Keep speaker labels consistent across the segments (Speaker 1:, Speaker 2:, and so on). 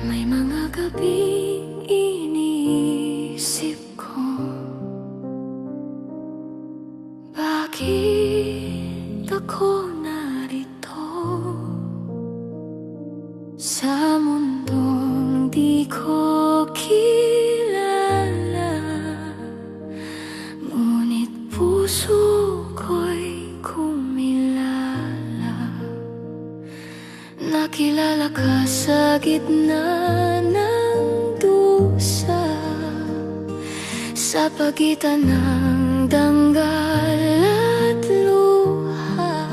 Speaker 1: May mga gabing iniisip ko, bakit ako narito sa mundong di ko kilala? Ngunit puso ko'y kumilala. Nakilala ka sa gitna ng dusa, sa pagitan ng danggal at luha.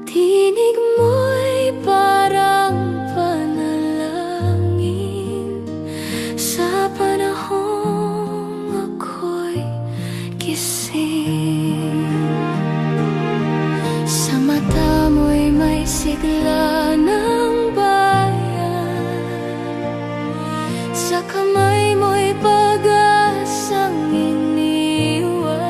Speaker 1: Tinig mo'y parang panalangin sa panahong ako'y gising. Sa mata mo'y may sigla ng bayan, sa kamay mo'y pag-asang iniwan.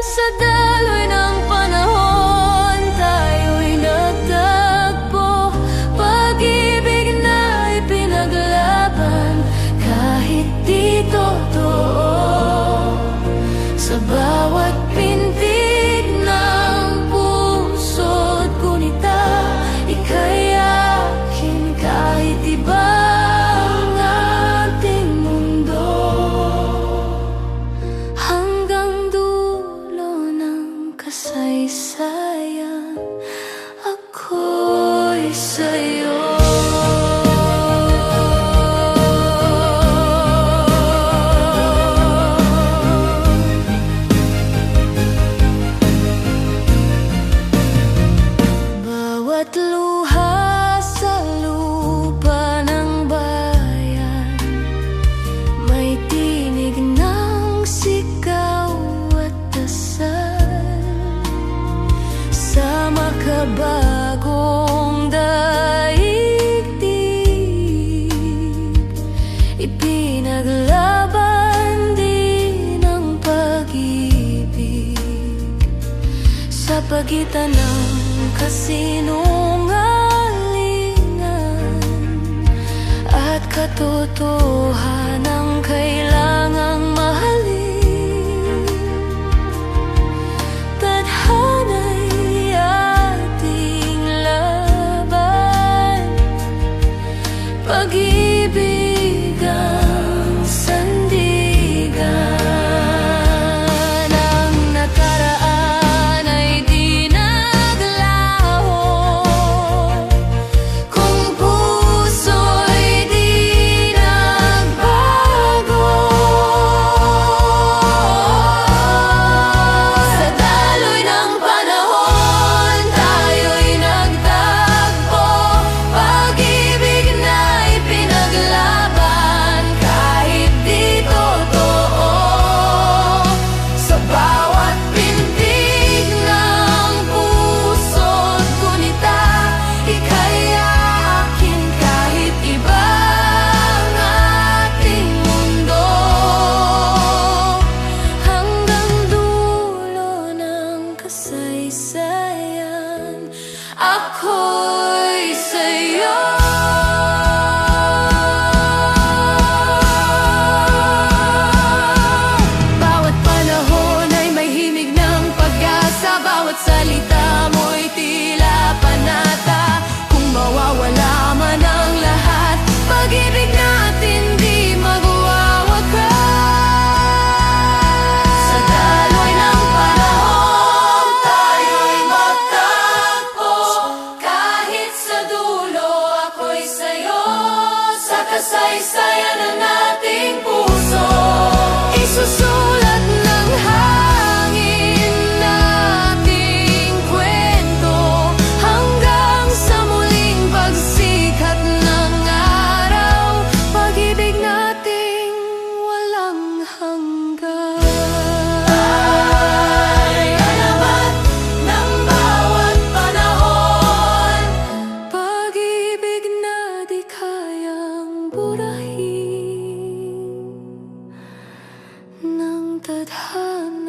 Speaker 1: Sa daloy ng panahon tayo'y nagtagpo, pag-ibig na ipinaglaban kahit di totoo. Sa bawat pintig ng puso't gunita, ika'y akin kahit iba ang ating mundo. Hanggang dulo ng kasaysayan, ako'y sa'yo. Bawat luha sa lupa ng bayan, may tinig ng sigaw at dasal. Sa makabagong daigdig, ipinaglaban din ang pag-ibig. Sa pagitan ng kasinungalingan at katotohanan, kailangang mahalin. Tadhana'y ating laban, pag-ibig ang sandigan. Ang nakaraan ay di naglaho, kung puso'y di nagbago. Sa daloy ng panahon tayo'y nagtagpo, pag-ibig na ipinaglaban kahit di totoo. Sa bawat pintig ng puso't gunita, ika'y akin kahit iba ang ating mundo. Hanggang dulo ng kasaysayan, ako'y sa'yo. Bawat panahon ay may himig ng pag-asa, bawat salita mo'y tila panata. Kung mawawala man ang lahat, pag-ibig natin di magwawakas. Sa daloy ng panahon tayo'y magtagpo, kahit sa dulo ako'y sa'yo. Sa kasaysayan ng ating puso, isusulat ng hangin nating kwento, hanggang sa muling pagsikat ng araw, pag-ibig nating walang hanggan. Ay alamat ng bawat panahon, pag-ibig na tadhana.